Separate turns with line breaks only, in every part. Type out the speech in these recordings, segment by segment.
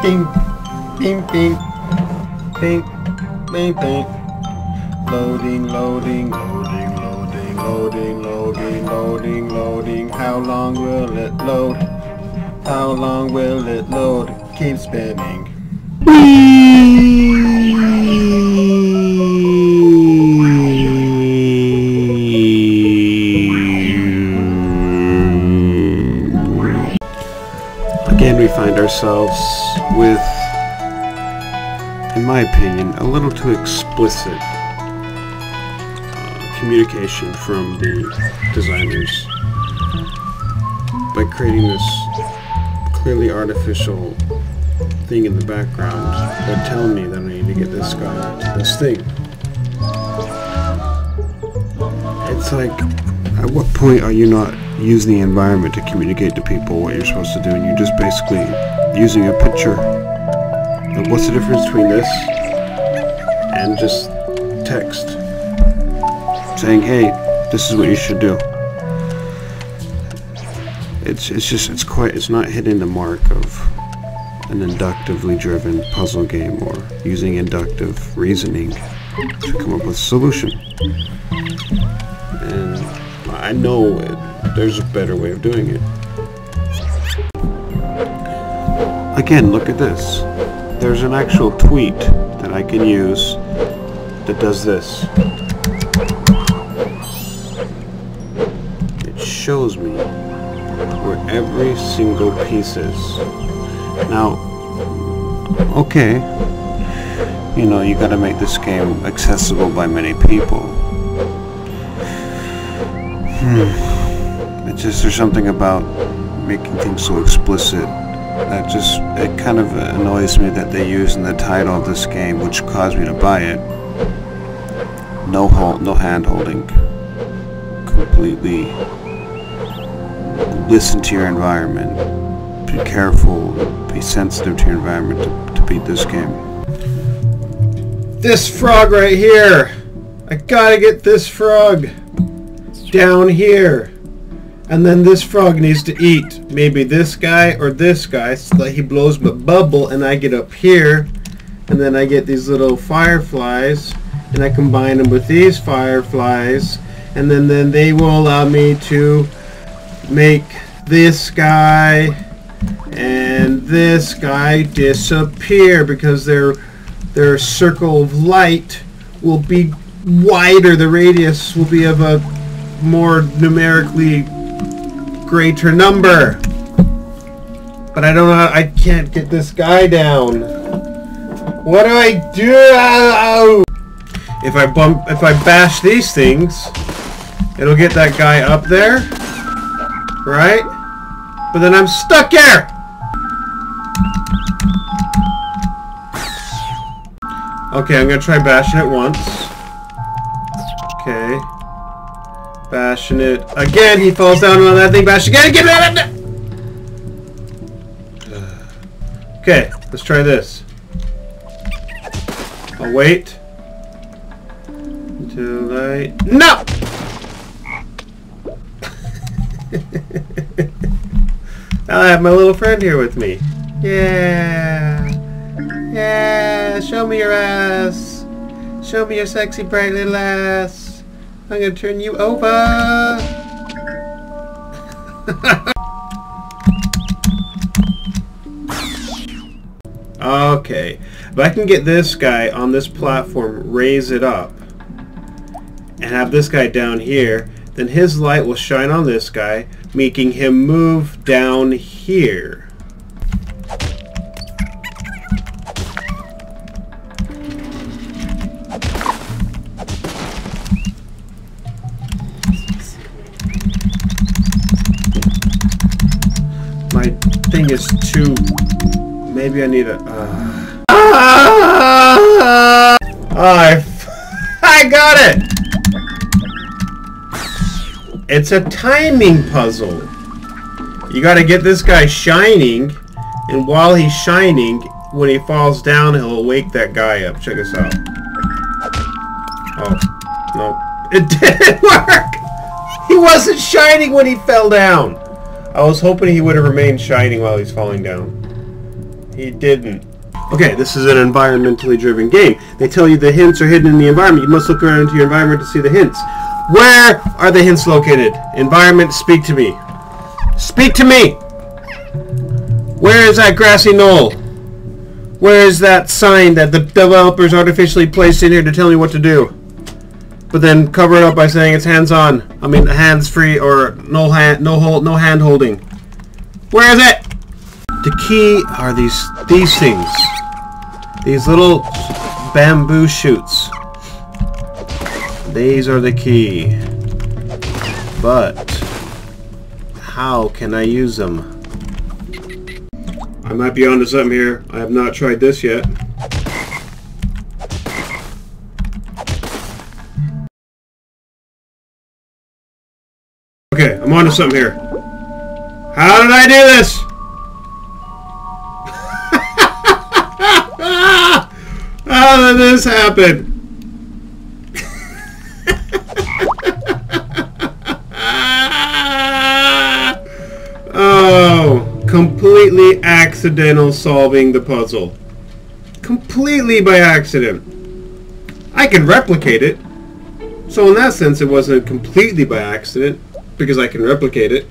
Bing, bing, bing, bing, bing, bing. Loading, loading, loading, loading, loading, loading, loading, loading. How long will it load? How long will it load? Keep spinning. Again, we find ourselves with, in my opinion, a little too explicit communication from the designers by creating this clearly artificial thing in the background. They're telling me that I need to get this guy to this thing. It's like, at what point are you not using the environment to communicate to people what you're supposed to do, and you're just basically using a picture? Like, what's the difference between this and just text saying, hey, this is what you should do? It's not hitting the mark of an inductively driven puzzle game or using inductive reasoning to come up with a solution. And I know there's a better way of doing it. Again, look at this. There's an actual tweet that I can use that does this. It shows me where every single piece is. Now, okay, you know, you gotta make this game accessible by many people. It's just, there's something about making things so explicit that just, it kind of annoys me that they use in the title of this game, which caused me to buy it, no hand holding. Completely listen to your environment. Be careful, be sensitive to your environment to beat this game. This frog right here! I gotta get this frog down here. And then this frog needs to eat maybe this guy or this guy so that he blows my bubble and I get up here. And then I get these little fireflies and I combine them with these fireflies. And then they will allow me to make this guy and this guy disappear because their circle of light will be wider. The radius will be of a more numerically greater number. But I don't know how, I can't get this guy down. What do I do? If I bash these things, it'll get that guy up there, right? But then I'm stuck here! Okay, I'm gonna try bashing it once. Okay. Bashing it again, he falls down on that thing, bash again, get it up! Okay, let's try this. I'll wait until I... No! Now I have my little friend here with me. Yeah! Yeah! Show me your ass! Show me your sexy bright little ass! I'm gonna turn you over! Okay, if I can get this guy on this platform, raise it up, and have this guy down here, then his light will shine on this guy, making him move down here. My thing is too... Maybe I need a... I got it! It's a timing puzzle. You gotta get this guy shining, and while he's shining, when he falls down, he'll wake that guy up. Check this out. Oh, no. It didn't work! He wasn't shining when he fell down! I was hoping he would have remained shining while he's falling down. He didn't. Okay, this is an environmentally driven game. They tell you the hints are hidden in the environment. You must look around into your environment to see the hints. Where are the hints located? Environment, speak to me. Speak to me! Where is that grassy knoll? Where is that sign that the developers artificially placed in here to tell me what to do? But then cover it up by saying it's hands-on. I mean, hands-free or no hand-holding. Where is it? The key are these things. These little bamboo shoots. These are the key. But how can I use them? I might be onto something here. I have not tried this yet. Okay, I'm onto something here. How did I do this? How did this happen? Oh, completely accidental solving the puzzle. Completely by accident. I can replicate it. So in that sense, it wasn't completely by accident, because I can replicate it.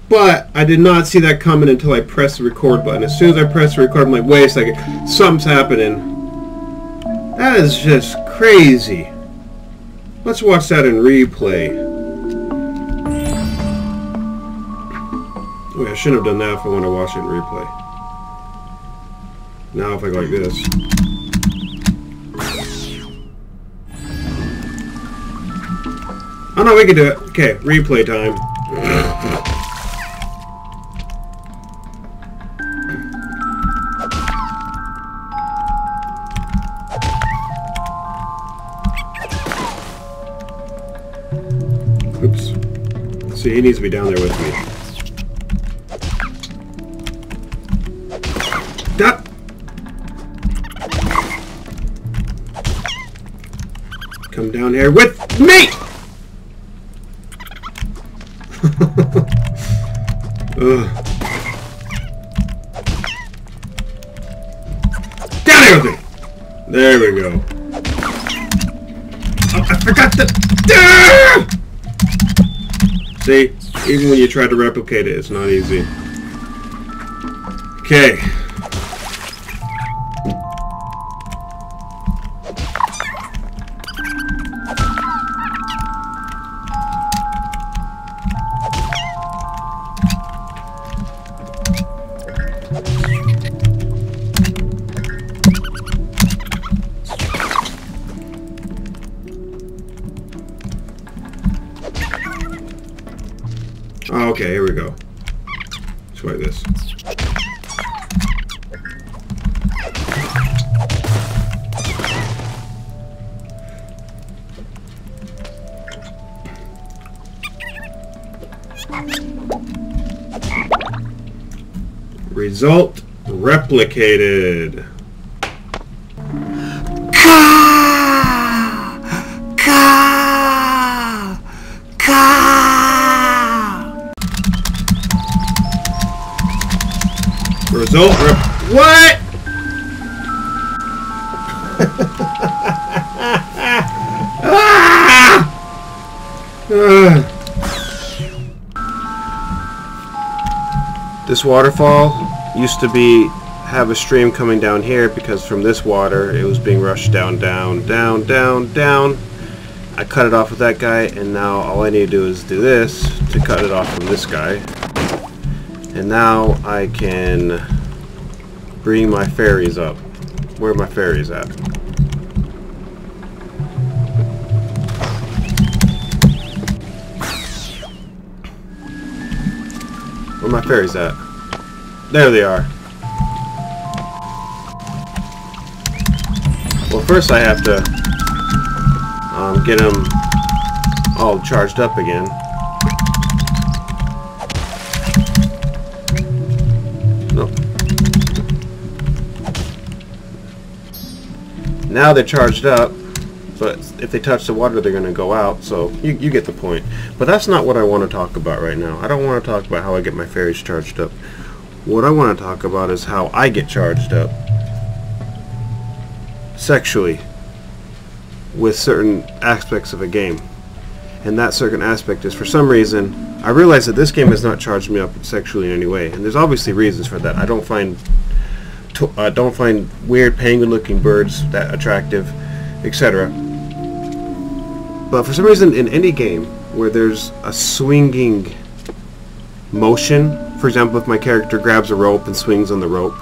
But I did not see that coming until I pressed the record button. As soon as I pressed the record, I'm like, wait a second, something's happening. That is just crazy. Let's watch that in replay. Wait, I shouldn't have done that if I want to watch it in replay. Now if I go like this. Oh no, we can do it. Okay, replay time. Oops. See, he needs to be down there with me. Stop! Come down here with me! Down here with me! There we go. Oh, I forgot the... See? Even when you try to replicate it, it's not easy. Okay. Oh, okay, here we go. Let's try this. Result replicated. Result what? This waterfall used to have a stream coming down here because from this water it was being rushed down, down, down, down, down. I cut it off with that guy, and now all I need to do is do this to cut it off from this guy. And now I can bring my fairies up. Where are my fairies at? Where are my fairies at? There they are. Well, first I have to get them all charged up again. Nope. Now they're charged up. but if they touch the water, they're going to go out. So you get the point. But that's not what I want to talk about right now. I don't want to talk about how I get my fairies charged up. What I want to talk about is how I get charged up sexually with certain aspects of a game. And that certain aspect is, for some reason, I realize that this game has not charged me up sexually in any way, and there's obviously reasons for that. I don't find weird penguin-looking birds that attractive, etc. But for some reason, in any game where there's a swinging motion, for example, if my character grabs a rope and swings on the rope,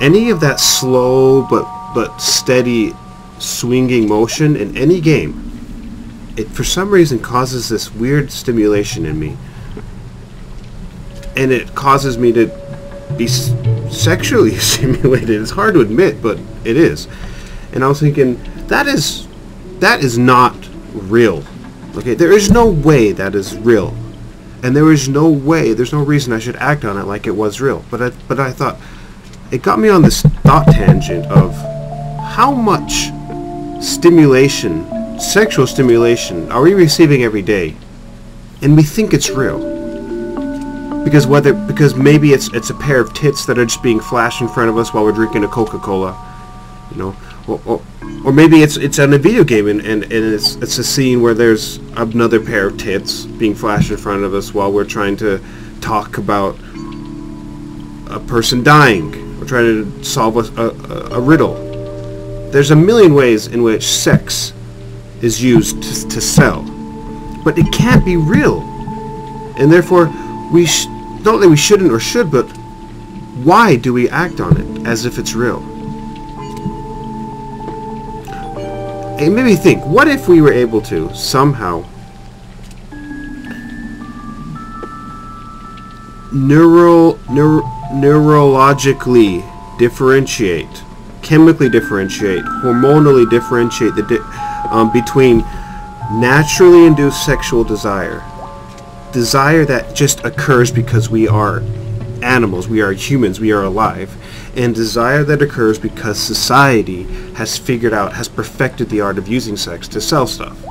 any of that slow but steady swinging motion in any game, it for some reason causes this weird stimulation in me, and it causes me to be sexually stimulated. It's hard to admit, but it is. And I was thinking, that is not real. Okay, there is no way that is real, and there's no reason I should act on it like it was real. But I thought, it got me on this thought tangent of how much stimulation, sexual stimulation, are we receiving every day, and we think it's real because maybe it's a pair of tits that are just being flashed in front of us while we're drinking a Coca-Cola, you know, or maybe it's in a video game and it's a scene where there's another pair of tits being flashed in front of us while we're trying to talk about a person dying. We're trying to solve a riddle. There's a million ways in which sex is used to sell, but it can't be real, and therefore not that we shouldn't or should, but why do we act on it as if it's real? It made me think, what if we were able to somehow neurologically differentiate, chemically differentiate, hormonally differentiate between naturally induced sexual desire that just occurs because we are animals, we are humans, we are alive, and desire that occurs because society has perfected the art of using sex to sell stuff.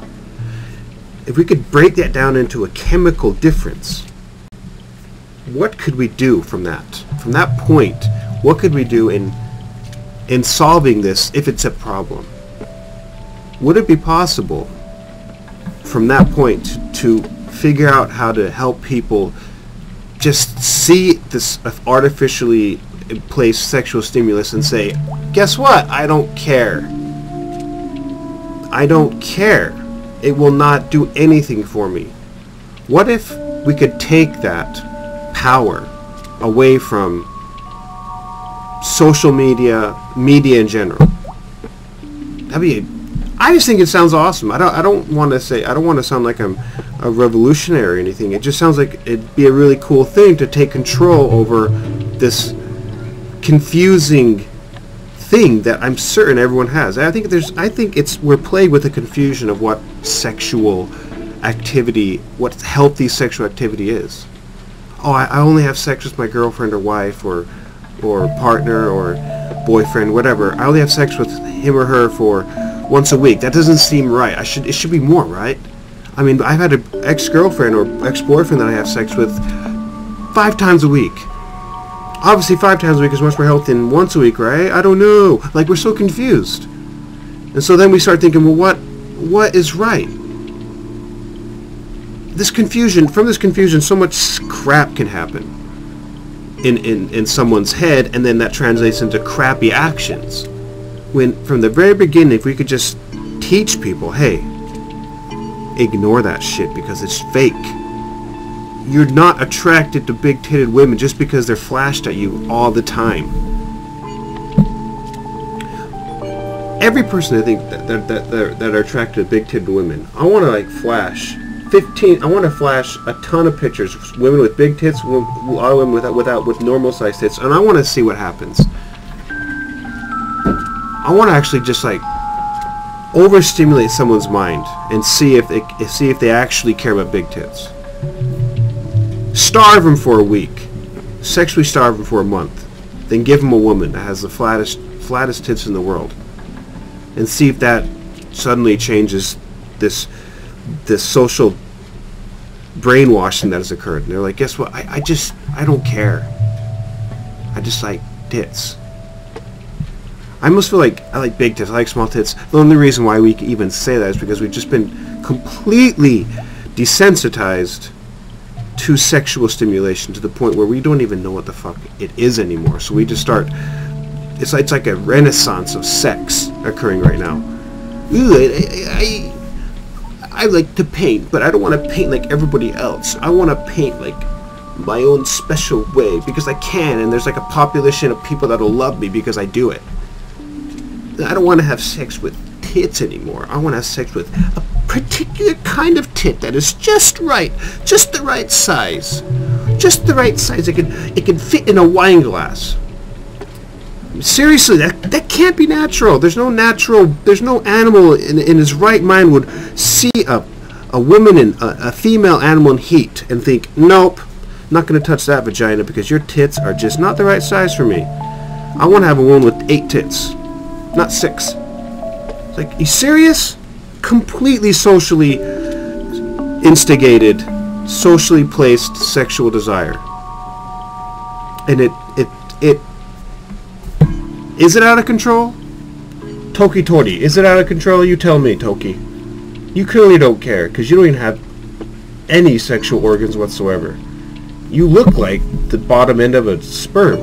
If we could break that down into a chemical difference, what could we do from that? From that point, what could we do in solving this if it's a problem? Would it be possible from that point to figure out how to help people just see this artificially placed sexual stimulus and say, guess what? I don't care. I don't care. It will not do anything for me. What if we could take that power away from social media in general? I just think it sounds awesome. I don't want to sound like I'm a revolutionary or anything. It just sounds like it'd be a really cool thing to take control over this confusing thing that I'm certain everyone has. I think we're plagued with the confusion of what sexual activity, what healthy sexual activity is. Oh, I only have sex with my girlfriend or wife or partner or boyfriend, whatever. I only have sex with him or her for once a week. That doesn't seem right. It should be more, right? I mean, I've had an ex-girlfriend or ex-boyfriend that I have sex with 5 times a week. Obviously 5 times a week is much more healthy than once a week, right? I don't know. Like, we're so confused. And so then we start thinking, well, what is right? From this confusion, so much crap can happen in someone's head, and then that translates into crappy actions. When, from the very beginning, if we could just teach people, hey, ignore that shit because it's fake. You're not attracted to big-titted women just because they're flashed at you all the time. Every person, I think, that are attracted to big-titted women, I want to flash a ton of pictures, women with big tits, a lot of women with normal sized tits, and I want to see what happens. I want to actually just overstimulate someone's mind and see if they actually care about big tits. Starve them for a week, sexually starve them for a month, then give them a woman that has the flattest tits in the world, and see if that suddenly changes this social brainwashing that has occurred. And they're like, guess what? I don't care. I just like tits. I almost feel like I like big tits, I like small tits. The only reason why we can even say that is because we've just been completely desensitized to sexual stimulation to the point where we don't even know what the fuck it is anymore. So we just start, it's like a renaissance of sex occurring right now. Ooh, I like to paint, but I don't want to paint like everybody else. I want to paint like my own special way because I can, and there's like a population of people that'll love me because I do it. I don't want to have sex with tits anymore. I want to have sex with a particular kind of tit that is just right, just the right size, just the right size. It can fit in a wine glass. Seriously, that can't be natural. There's no animal in his right mind would see a woman and a female animal in heat and think, nope, I'm not going to touch that vagina because your tits are just not the right size for me. I want to have a woman with 8 tits, not 6. It's like, you serious? Completely socially instigated, socially placed sexual desire. And it is it out of control? Toki Tori, is it out of control? You tell me, Toki. You clearly don't care, because you don't even have any sexual organs whatsoever. You look like the bottom end of a sperm.